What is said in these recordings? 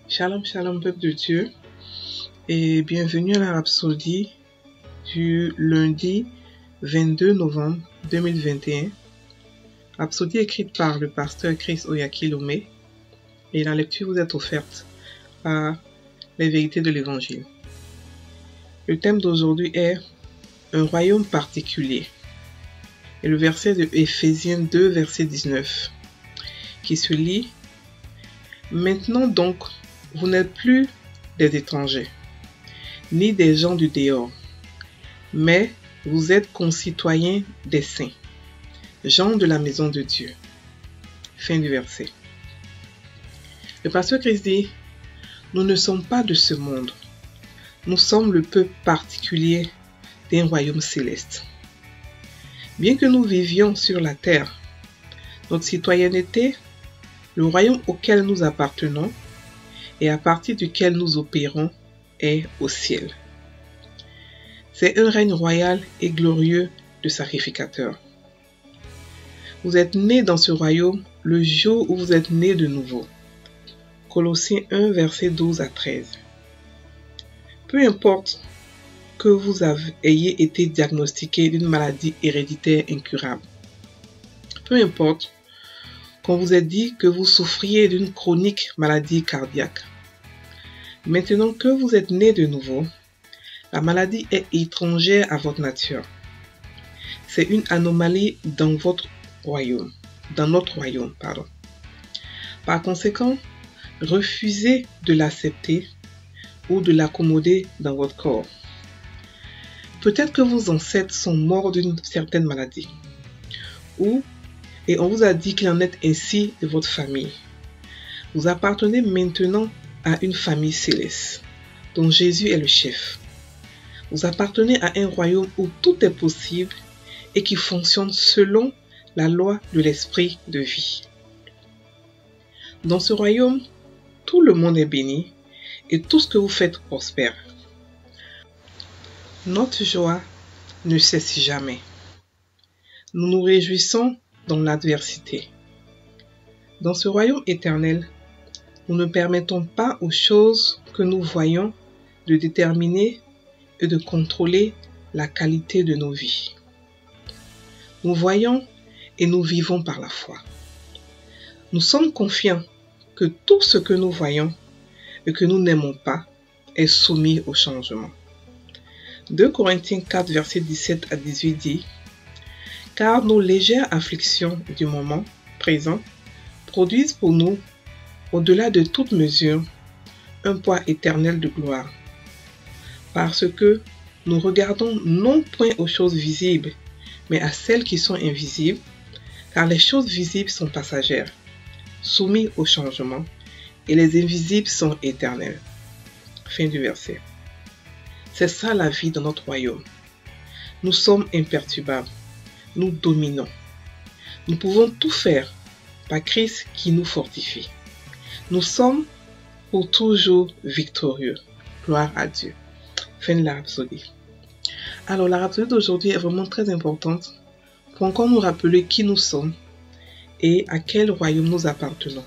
Shalom, shalom, peuple de Dieu, et bienvenue à la Rhapsodie du lundi 22 novembre 2021. Rhapsodie écrite par le pasteur Chris Oyakilome, et la lecture vous est offerte par les vérités de l'Évangile. Le thème d'aujourd'hui est un royaume particulier, et le verset de Éphésiens 2, verset 19, qui se lit: Maintenant donc, vous n'êtes plus des étrangers, ni des gens du dehors, mais vous êtes concitoyens des saints, gens de la maison de Dieu. Fin du verset. Le pasteur Christ dit: nous ne sommes pas de ce monde. Nous sommes le peuple particulier d'un royaume céleste. Bien que nous vivions sur la terre, notre citoyenneté, le royaume auquel nous appartenons et à partir duquel nous opérons est au ciel. C'est un règne royal et glorieux de sacrificateur. Vous êtes nés dans ce royaume le jour où vous êtes nés de nouveau. Colossiens 1, verset 12 à 13. Peu importe que vous ayez été diagnostiqué d'une maladie héréditaire incurable. Peu importe qu'on vous ait dit que vous souffriez d'une chronique maladie cardiaque. Maintenant que vous êtes né de nouveau, la maladie est étrangère à votre nature. C'est une anomalie dans notre royaume. Par conséquent, refusez de l'accepter ou de l'accommoder dans votre corps. Peut-être que vos ancêtres sont morts d'une certaine maladie, et on vous a dit qu'il en est ainsi de votre famille. Vous appartenez maintenant à une famille céleste, dont Jésus est le chef. Vous appartenez à un royaume où tout est possible et qui fonctionne selon la loi de l'esprit de vie. Dans ce royaume, tout le monde est béni et tout ce que vous faites prospère. Notre joie ne cesse jamais. Nous nous réjouissons dans l'adversité. Dans ce royaume éternel, nous ne permettons pas aux choses que nous voyons de déterminer et de contrôler la qualité de nos vies. Nous voyons et nous vivons par la foi. Nous sommes confiants que tout ce que nous voyons et que nous n'aimons pas est soumis au changement. 2 Corinthiens 4, verset 17 à 18 dit: Car nos légères afflictions du moment présent produisent pour nous, au-delà de toute mesure, un poids éternel de gloire. Parce que nous regardons non point aux choses visibles, mais à celles qui sont invisibles, car les choses visibles sont passagères, soumises au changement, et les invisibles sont éternelles. Fin du verset. C'est ça la vie dans notre royaume. Nous sommes imperturbables. Nous dominons. Nous pouvons tout faire par Christ qui nous fortifie. Nous sommes pour toujours victorieux. Gloire à Dieu. Fin de la Rhapsodie. Alors la Rhapsodie d'aujourd'hui est vraiment très importante pour encore nous rappeler qui nous sommes et à quel royaume nous appartenons.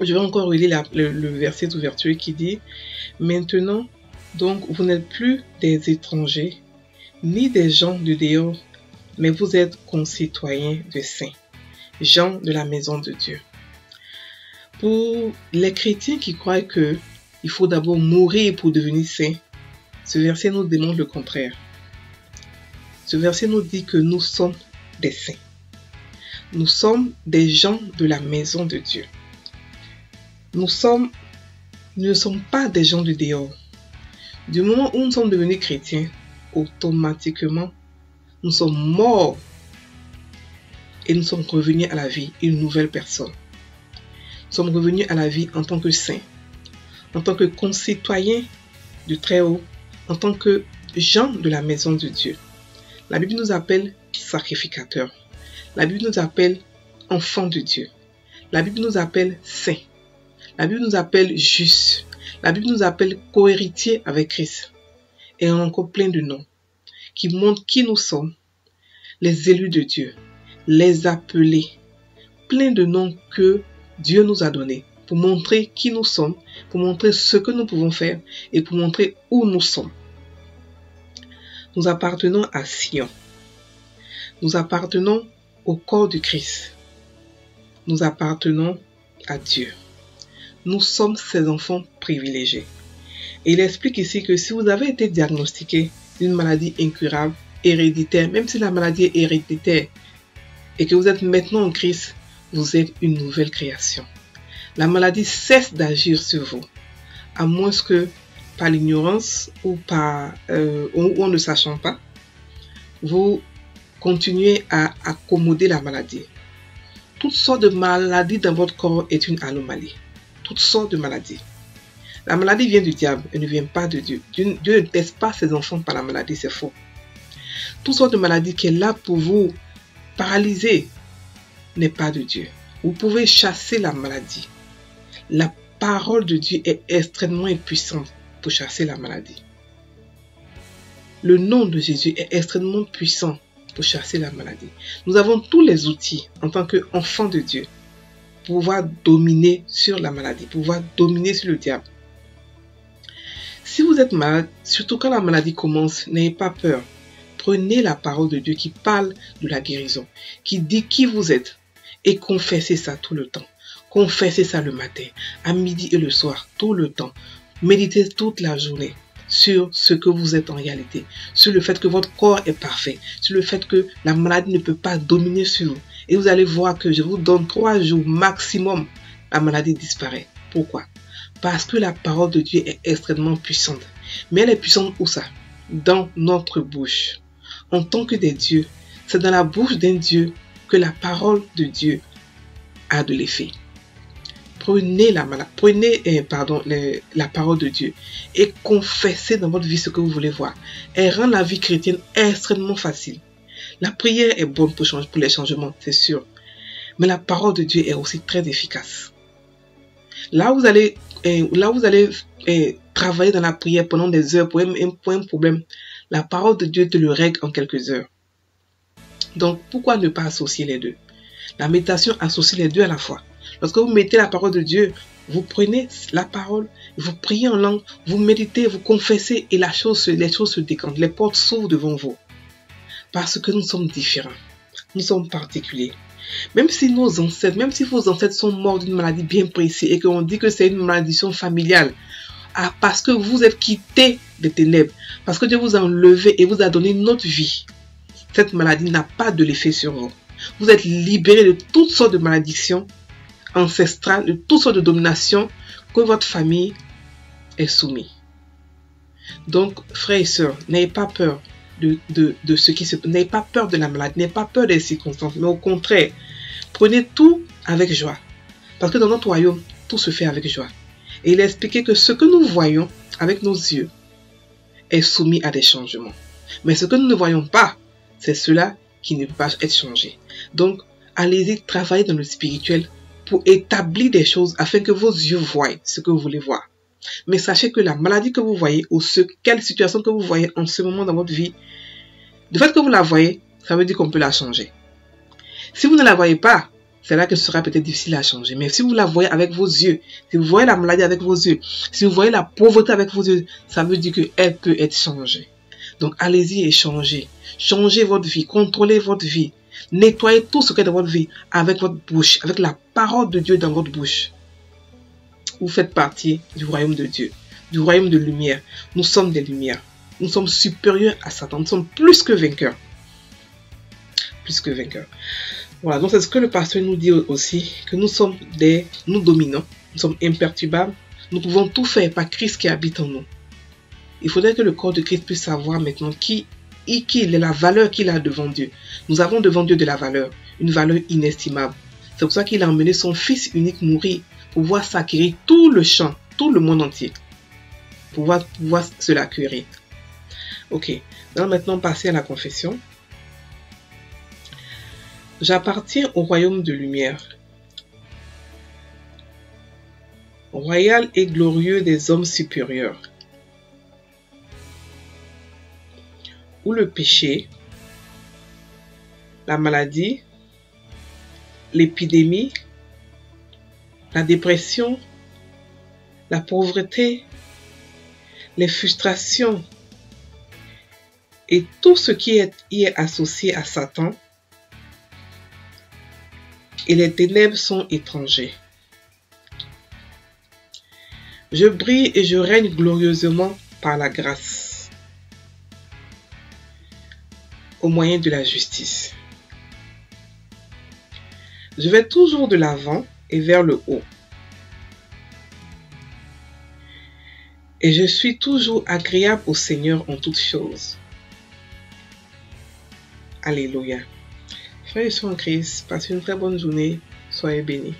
Je vais encore relire le verset d'ouverture qui dit: Maintenant, donc, vous n'êtes plus des étrangers, ni des gens du dehors, mais vous êtes concitoyens de saints, gens de la maison de Dieu. Pour les chrétiens qui croient qu'il faut d'abord mourir pour devenir saint, ce verset nous démontre le contraire. Ce verset nous dit que nous sommes des saints. Nous sommes des gens de la maison de Dieu. Nous ne sommes pas des gens du dehors. Du moment où nous sommes devenus chrétiens, automatiquement, nous sommes morts et nous sommes revenus à la vie, une nouvelle personne. Nous sommes revenus à la vie en tant que saints, en tant que concitoyens du Très-Haut, en tant que gens de la maison de Dieu. La Bible nous appelle sacrificateurs. La Bible nous appelle enfants de Dieu. La Bible nous appelle saints. La Bible nous appelle justes. La Bible nous appelle co-héritiers avec Christ. Et on a encore plein de noms qui montrent qui nous sommes, les élus de Dieu, les appelés. Plein de noms que Dieu nous a donnés pour montrer qui nous sommes, pour montrer ce que nous pouvons faire et pour montrer où nous sommes. Nous appartenons à Sion. Nous appartenons au corps du Christ. Nous appartenons à Dieu. Nous sommes ses enfants privilégiés. Et il explique ici que si vous avez été diagnostiqué d'une maladie incurable, héréditaire, même si la maladie est héréditaire, et que vous êtes maintenant en Christ, vous êtes une nouvelle création. La maladie cesse d'agir sur vous, à moins que par l'ignorance ou en ne sachant pas, vous continuez à accommoder la maladie. Toutes sortes de maladies dans votre corps est une anomalie. Toutes sortes de maladies. La maladie vient du diable, elle ne vient pas de Dieu. Dieu ne teste pas ses enfants par la maladie, c'est faux. Toutes sortes de maladies qui est là pour vous paralyser n'est pas de Dieu. Vous pouvez chasser la maladie. La parole de Dieu est extrêmement puissante pour chasser la maladie. Le nom de Jésus est extrêmement puissant pour chasser la maladie. Nous avons tous les outils en tant qu'enfants de Dieu pour pouvoir dominer sur la maladie, pour pouvoir dominer sur le diable. Si vous êtes malade, surtout quand la maladie commence, n'ayez pas peur. Prenez la parole de Dieu qui parle de la guérison, qui dit qui vous êtes et confessez ça tout le temps. Confessez ça le matin, à midi et le soir, tout le temps. Méditez toute la journée sur ce que vous êtes en réalité, sur le fait que votre corps est parfait, sur le fait que la maladie ne peut pas dominer sur vous. Et vous allez voir que je vous donne 3 jours maximum, la maladie disparaît. Pourquoi? Parce que la parole de Dieu est extrêmement puissante. Mais elle est puissante où ça? Dans notre bouche. En tant que des dieux, c'est dans la bouche d'un Dieu que la parole de Dieu a de l'effet. Prenez la parole de Dieu et confessez dans votre vie ce que vous voulez voir. Elle rend la vie chrétienne extrêmement facile. La prière est bonne pour les changements, c'est sûr. Mais la parole de Dieu est aussi très efficace. Là où vous allez travailler dans la prière pendant des heures pour un problème, la parole de Dieu te le règle en quelques heures. Donc, pourquoi ne pas associer les deux? La méditation associe les deux à la fois. Lorsque vous mettez la parole de Dieu, vous prenez la parole, vous priez en langue, vous méditez, vous confessez et les choses se décantent, les portes s'ouvrent devant vous. Parce que nous sommes différents, nous sommes particuliers. Même si vos ancêtres sont morts d'une maladie bien précise et qu'on dit que c'est une malédiction familiale, parce que vous êtes quittés des ténèbres, parce que Dieu vous a enlevé et vous a donné une autre vie, cette maladie n'a pas de l'effet sur vous. Vous êtes libérés de toutes sortes de malédictions ancestrales, de toutes sortes de dominations que votre famille est soumise. Donc, frères et sœurs, n'ayez pas peur de ce qui se passe. N'ayez pas peur de la maladie, n'ayez pas peur des circonstances, mais au contraire, prenez tout avec joie. Parce que dans notre royaume, tout se fait avec joie. Et il a expliqué que ce que nous voyons avec nos yeux est soumis à des changements. Mais ce que nous ne voyons pas, c'est cela qui ne peut pas être changé. Donc, allez-y, travaillez dans le spirituel pour établir des choses afin que vos yeux voient ce que vous voulez voir. Mais sachez que la maladie que vous voyez ou quelle situation que vous voyez en ce moment dans votre vie, le fait que vous la voyez, ça veut dire qu'on peut la changer. Si vous ne la voyez pas, c'est là que ce sera peut-être difficile à changer. Mais si vous la voyez avec vos yeux, si vous voyez la maladie avec vos yeux, si vous voyez la pauvreté avec vos yeux, ça veut dire qu'elle peut être changée. Donc allez-y et changez. Changez votre vie, contrôlez votre vie. Nettoyez tout ce qui est dans votre vie avec votre bouche, avec la parole de Dieu dans votre bouche. Vous faites partie du royaume de Dieu, du royaume de lumière. Nous sommes des lumières. Nous sommes supérieurs à Satan. Nous sommes plus que vainqueurs. Plus que vainqueurs. Voilà, donc c'est ce que le pasteur nous dit aussi, que nous dominons, nous sommes imperturbables, nous pouvons tout faire par Christ qui habite en nous. Il faudrait que le corps de Christ puisse savoir maintenant qui il est, la valeur qu'il a devant Dieu. Nous avons devant Dieu de la valeur, une valeur inestimable. C'est pour ça qu'il a emmené son Fils unique mourir, pour pouvoir s'acquérir tout le champ, tout le monde entier, pour pouvoir se l'acquérir. Ok, nous allons maintenant passer à la confession. J'appartiens au royaume de lumière, royal et glorieux des hommes supérieurs, où le péché, la maladie, l'épidémie, la dépression, la pauvreté, les frustrations et tout ce qui y est associé à Satan, et les ténèbres sont étrangers. Je brille et je règne glorieusement par la grâce, au moyen de la justice. Je vais toujours de l'avant et vers le haut. Et je suis toujours agréable au Seigneur en toutes choses. Alléluia. Frères et sœurs en Christ, passez une très bonne journée. Soyez bénis.